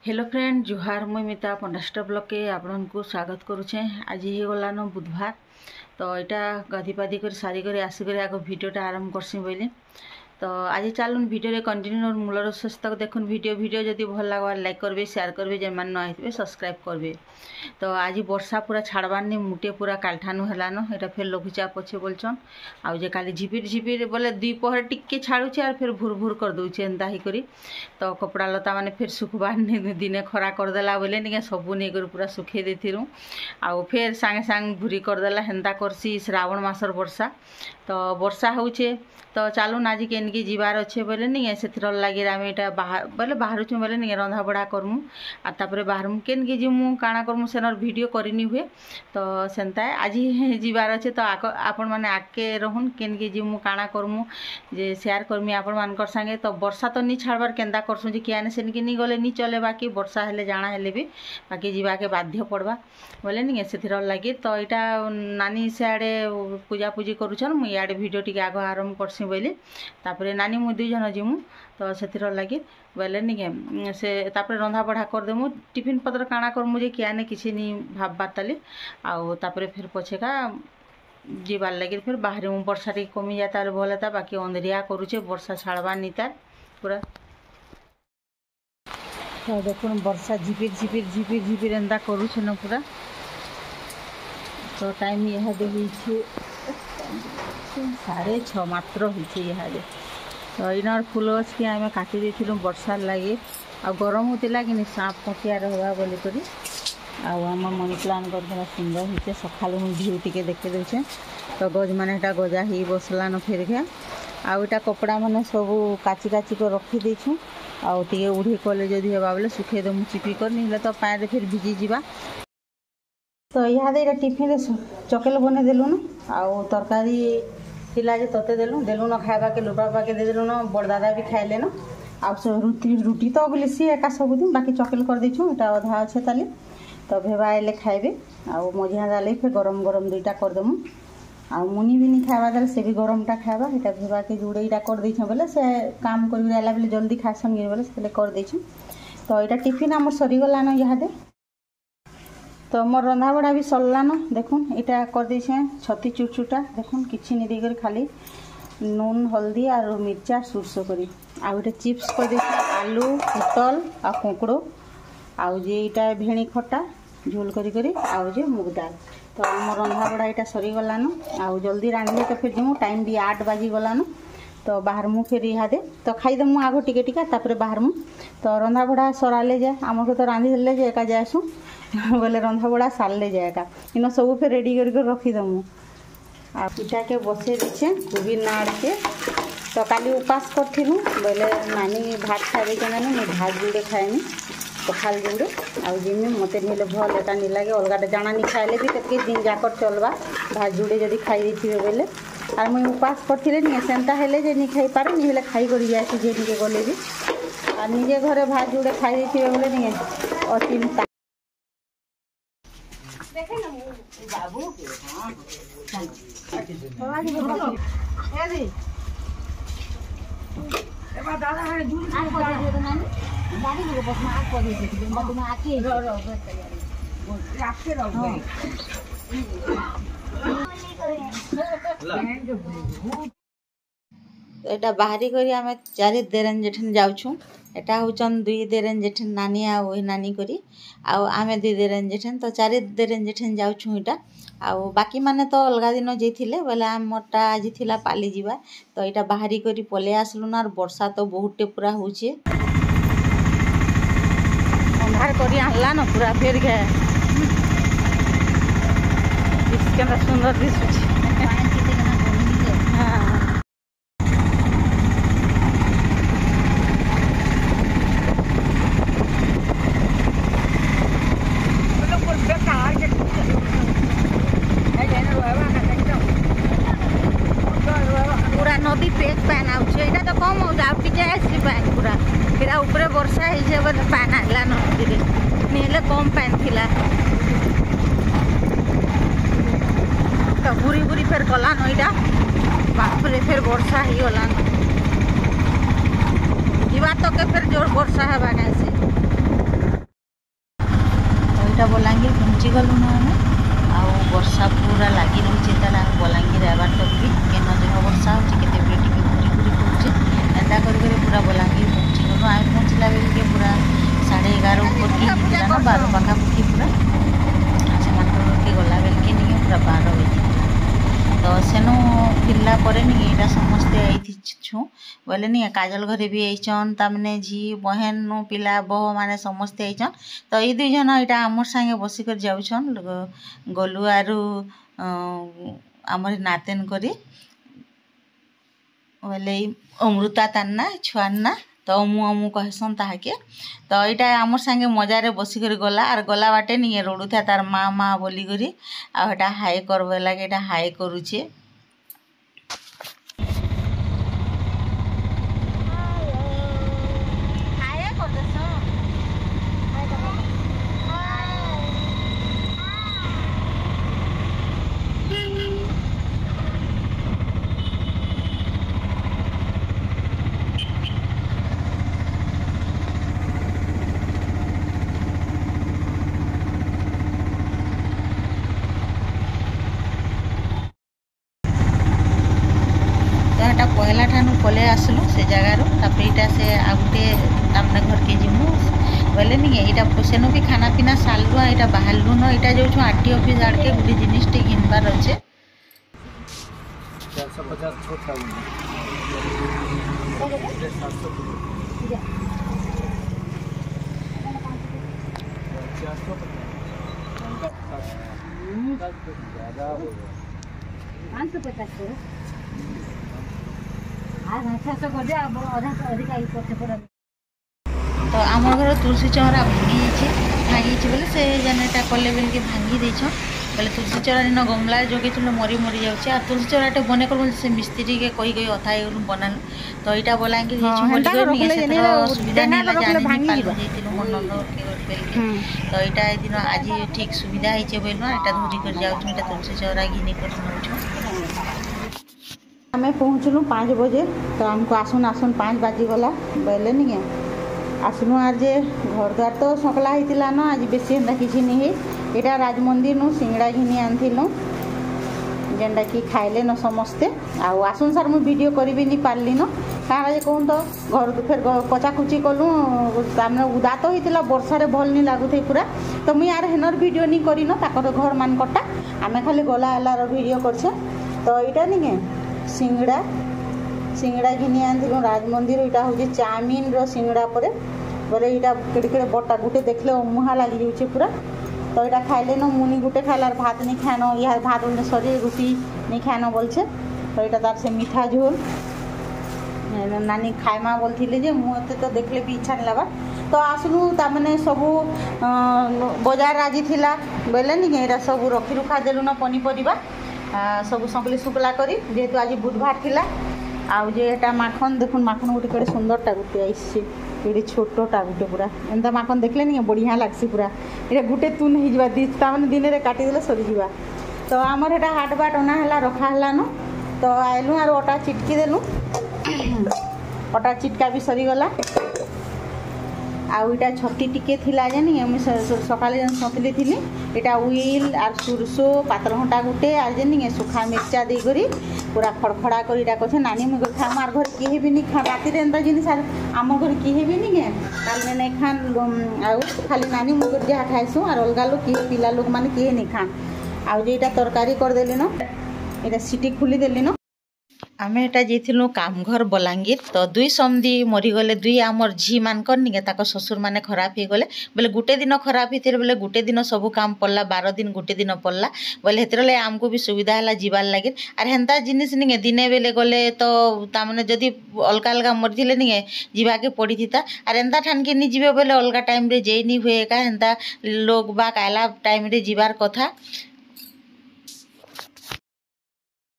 Hello friend जुहार मुई मिता पंडास्टर blog के आपन को स्वागत करुचे। आज ही गलान बुधवार तो यहाँ गाधी पाधी कर सारी कर आसिक आग भिडटा आरंभ करसी बोली तो आज चलून भिडियो कंटिन्यू और मूलर शेष तक देखुन भिडियो जदि भल लगा लाइक करेंगे शेयर करेंगे जेमान न सब्सक्राइब करेंगे। तो आज वर्षा पूरा छाड़बार नहीं मुटे पूरा कालठानु हेलान यहाँ फिर लघुचाप अच्छे बोलचन आउ काली झिपिर झिपिर बोले दुपहर टिके छाड़ुचे और फिर भूर भूर कर दूचे एंता ही करी तो कपड़ा लता माने फिर सुखबार दिने खरा करदेला बोले निके सबू नहीं कर पूरा सुखे देथिलु आउ फिर सांगे सांग भूरी करदेला हेन्ता करसी श्रावण मासर वर्षा तो वर्षा होचे तो चलून आज केनके जीवार अच्छे बोले नहीं से लगे आम यहाँ बाहर बोले बाहर बोले नहीं रंधा बढ़ा करमु आपर बाहर केनके जीमु काଣା करमु सेनर वीडियो करनी हुए तो सेंता आज जीवार अच्छे तो आपण मैंने आगे रहन केनके जीमु काଣା करमु जे शेयर करमी आपण मानकर संगे तो वर्षा तो नहीं छाड़बार केन्दा करसु जे किआने सेनके नहीं गले नहीं चले बाकी वर्षा हेले जाना हेले भी बाकी जीवाके बाध्य पड़वा बोले नहीं से लगे तो यहाँ नानी सियाड़े पूजा पूजी करुछन मुझे इे भिडियो टी आग आरंभ करसी बोली तापर नानी मुई दुई जन जीमु तो से लगे बोले नहीं से तापर रंधा बढ़ा करदेमु टिफिन पत्र काଣା करमु जे किआने किसी नहीं भाबबार ताली आउ तापर फिर पछेका जीवार लगे फिर बाहर वर्षा टी कमी जाए तार भल था बाकी अंधेरिया करुचे वर्षा छाड़बार नहीं तार पूरा तो देखुन वर्षा झिपिर झिपिर झिपिर झिपिर एंता करुचे न पूरा तो टाइम यहाँ देखी 6:30 मात्र होती तो इनर फुल गछ के आम काटी देथिलु वर्षा लगे आ गरम होता कि सांप कटिया रहा बोलिक आम मनी प्लांट कर सुंदर होते सका भ्यू टे देखे देचे तो गज मैंने गजा ही बसलान फिर के आईटा कपड़ा मैंने सब काची काची कर रखी देछुँ आउ टे उड़ी कले जदि हेबा बोले सुखे देमु चिपी कर नहीं तो पानी फिर भिजी जीवा तो यहाँ टिफिन चकेल बने देलु न आउ तरकारी थिला जे तते देलु न खाइबा के लुबा के दे देलु न बड़ दादा भी खाइले न आ रुटी तो बोले सी एका सबुदिन बाकी चकेल कर देछुँ एटा अधा अच्छे ताली तो भेबा आइले खाइबे आउ मझिया डाले फिर गरम गरम दुईटा करदेमु आ मुनि भी नहीं खाइबा देले से भी गरमटा खाइबा एटा भेबा के जुड़ेटा कर देछुँ बोले से काम कर आइला बेले जल्दी खासन गे बोले से कर देछुँ तो यहाँ टिफिन आमर सरीगलान इहादे तो मोर रंधा बड़ा भी सरलान देखुन यहाँ कर देछे छती चुरचुटा देखुन किसी नहीं देकर खाली नून हल्दी और मिर्चा सुरस करी आउटे चिप्स कर देछे आलू पुटल आ कोंकड़ो आउ जे इटा भेणी खटा झोल करी आउ जे मुग दाल तो मोर रंधा बड़ा यहाँ सरीगलान आउ जल्दी रांधले तो फिर जीमु टाइम भी 8 बाजी गलान तो बाहर मु फिर इहादे तो खाईदेमु आग टिके टिका तापर बाहर मु तो रंधा बड़ा सराले जाए आम को तो रांधि देले जे एका जाएसु बोले रंधा बड़ा सारे जाएगा इन सब फिर रेडी कर रखीदेमु आ पिठा के बसे दीछे कोबी नाड़ के तो काली उपास करूँ बोले नानी भात खाए के नानी मुझे भात जुड़े खाएनी पखाल जुड़े आउ जिमी मत नहीं भल एटा नहीं लगे अलगाटा जाना नहीं खाइले भी कत दिन जाक चलवा भात जुड़े जदि खाई थे बोले और मुझे उपास करते नहीं सेंता हेले जे नहीं खाई पारे नहीं हेले खाई कर जाए जे निके गले भी और निजे घरे भात जुड़े खाई थे बोले नहीं अति एटा बाहरी करी आमे 4 देरन जेठन जाउछु एटा होचन 2 देरन जेठन नानी आ ओही नानी करी आउ आमे 2 देरन जेठन तो 4 देरन जेठन जाउछु एटा आउ बाकी माने तो अलगा दिन जेथिले बोले आमटा आज थिला पाली जीवा तो एटा बाहरी करी पले आसलुन और वर्षा तो बहुते पूरा होचे अंधार करी आनला न पूरा फेर के इसके सुंदर दिसुची नदी पेज पैन आउे तो कम आउे पैन पूरा फिर ऊपर वर्षा हो पैन आला नदी नहीं कम पैन थिला तो बुरी बुरी फिर गलान यहाँ बापरे फिर वर्षा हो गलान जीवा तो के फिर जोर वर्षा हवा कैसे ଏଇଟା ବଲାଙ୍ଗୀର ପହଞ୍ଚି ଗଲୁ ନା ଆମେ। ଆଉ ବର୍ଷା ପୁରା ଲାଗି ରହୁଛି ତାହେଲେ ଆମେ ବଲାଙ୍ଗୀର ଆଇବାର ତକ ବି କେନ ଦେହ ବର୍ଷା ହେଉଛି କେତେବେଳେ ଟିକେ ଘୁରି ଘୁରି ପଡ଼ୁଛେ ଏନ୍ତା କରି ପୁରା ବଲାଙ୍ଗୀର ପହଞ୍ଚି ଗଲୁ। ଆମେ ପହଞ୍ଚିଲା ବେଳକେ ପୁରା 11:30 ଉପରକି ହେଇଥିଲା ନା 12 ପାଖାପାଖି ପୁରା ସେମାନଙ୍କର ଘରକେ ଗଲା ବେଳକେ ଟିକେ ପୁରା 12 ବାଜିଥିଲା। ତ ସେନୁ ଫିରଲା ପରେ ନିକେ ଏଇଟା ସମସ୍ତେ ଆଇଛୁ ବୋଇଲେ ନିକେ କାଜଲ ଘରେ ବି ଆଇଛନ୍ ତାମାନେ ଝି ବହେନ ପିଲା ବୋହ ମାନେ ସମସ୍ତେ ଆଇଛନ୍। ତ ଏଇ 2 ଜଣ ଏଇଟା ଆମର ସାଙ୍ଗେ ବସିକରି ଯାଉଛନ୍ ଗଲୁ ଆରୁ ଆମର ନାତେନ କରି ବୋଇଲେ ଅମୃତା ତାର ନା ଛୁଆର ନା ତ ଅମୁ କହେସନ୍ ତାହାକେ। ତ ଏଇଟା ଆମର ସାଙ୍ଗେ ମଜାରେ ବସିକରି ଗଲା ଆର୍ ଗଲା ବାଟେ ନିକେ ରଡ଼ୁଥା ତାର ମା ବୋଲିକରି ଆଉ ଏଟା ହାଇ କରବେ ଲାଗେ ଏଟା ହାଇ କରୁଛେ। पहला ठानु पले आसलु से जगार तापर यहाँ से आ गए तामने घर के जीमु बोले नहीं यहाँ सेनु भी खाना पीना सारू यहाँ बाहरलु न यहाँ जो आरटी ऑफिस आड़के गोटे जिनिस घिनबार अच्छे 450 तो आम घर तुलसी चौरा भांगी बोले से जनटा कले बेल के भांगी देछन बोले तुलसी चौरा दिन गमला जोगे मरी मरी जाऊे आ तुलसी चौराटे बने कर से मिस्त्री के कही कही अथा बनालु। तो यहाँ बलांगीर सुविधा नहीं मोर नंद तो यहाँ दिन आज ठीक सुविधा होते बोल यहाँ धरिक जाऊँ तुलसी चौरा घिनी कर आम पहुँचलु 5 बजे। तो आमको आसुन 5 बाजिगला बोले नहीं आसलु आज जे घर द्वार तो सकला होता न आज बेसी एंता किसी नहीं यहाँ राजमंदिर नु सिंगड़ा घिनी आनथिलु जेनटा कि खाइले न समस्ते आसुन सार मुझे वीडियो करी नहीं पार्ली न क्या कहूँ तो घर फिर कचाकुची कलु तामने उदा तो होता वर्षार भल नहीं लगुथे पूरा। तो मुझे यार हेनर वीडियो नहीं करी न ताकर घर मान कटा आम खाली गला एलार वीडियो करछे। तो यहाँ नहीं सिंगड़ा घिनी आनथिलु राजमंदिर यहाँ हूँ चाउमिन सिंगड़ा पर बोले यहाँ केड़े बटा गुटे देखले मुहा लगी जाऊे पूरा। तो यहाँ खाइले न मुनी गुटे खाइलार भात नहीं खान या भात सरी रुटी नहीं खान बोलछे। तो यहाँ तार से मीठा झोल नानी खाइमा बोलते जे मुझे तो देखले भी इच्छा नहीं लगा। तो आसलु तामने सबू बजार आज थिला बोले नहीं यहाँ सब रखी रुखा देलु न पनीपरिया सब संकली शुक्ला करी जेहेतु आज बुधवार थिला आउ जे एटा माखन देखुन माखन गोटे केड़े सुंदरटा गुटे आइछि केड़े छोटोटा गुटे पूरा एंता माखन देखले नहीं बढ़िया लागसी पूरा ये गुटे तुन हो जावा तामने दिन में काटिदेले सरी जावा। तो आमर एटा हाट बाट अना है रखा है न तो आइलु आर अटा चिटकी देलु अटा चिटका भी सरीगला आउ यहाँ छती टिके थिला जे नहीं मुझे सकाले सतली थी यहाँ will are सुरसो पातरघंटा Gute R J नहीं सुखा मिर्चा देकर पूरा खड़खड़ा कर कहे नानी मुझे खामार घर किए भी नहीं खा राति एंता जिनिस आम घर किए भी नहीं ताल नहीं खान आउ खाली नानी मुझे जहाँ खाइसु और अलग लोग किए पिला लोग मैंने किए नहीं खान आउ जे तरकारी करदेली न यहाँ सीटी खोलीदेली न आम एटा जाइलु काम घर बलांगीर। तो 2 समधी मरीगले 2 आमर झी मानकर निके ताको ससुर माने खराब हो गले बोले गुटे दिन खराब होते बोले गुटे दिन सब काम पड़ला 12 दिन गुटे दिन पड़ला बोले हेतरे आमको भी सुविधा है जीवार लगे आर हेन्ता जिनिस निके दिने बेले गले तो तामने जदि अलग अलग मरीले निके जीवाके पड़ी थीता आर एंता ठान के नहीं जीवे बोले अलग टाइम रे जेई नहीं हुए का हेन्ता लोग बाग आला टाइम रे जीवार कथा